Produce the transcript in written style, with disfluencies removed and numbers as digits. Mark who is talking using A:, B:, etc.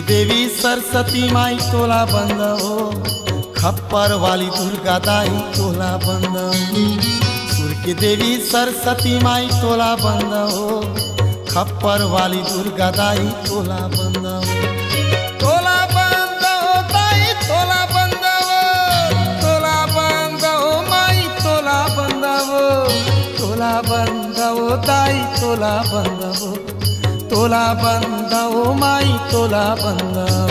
A: के देवी सरस्वती माई तोला बंद हो, खप्पर वाली दुर्गा दाई तोला बंद हो। सुर के देवी सरस्वती माई तोला बंद हो, खप्पर वाली दुर्गा दाई तोला बंद हो। तोला बंद हो दाई तोला बंद हो, तोला बंद हो माई तोला बंद हो, तोला बंद हो दाई तोला बंद हो, तोला बंद हो माई तोला बंद हो।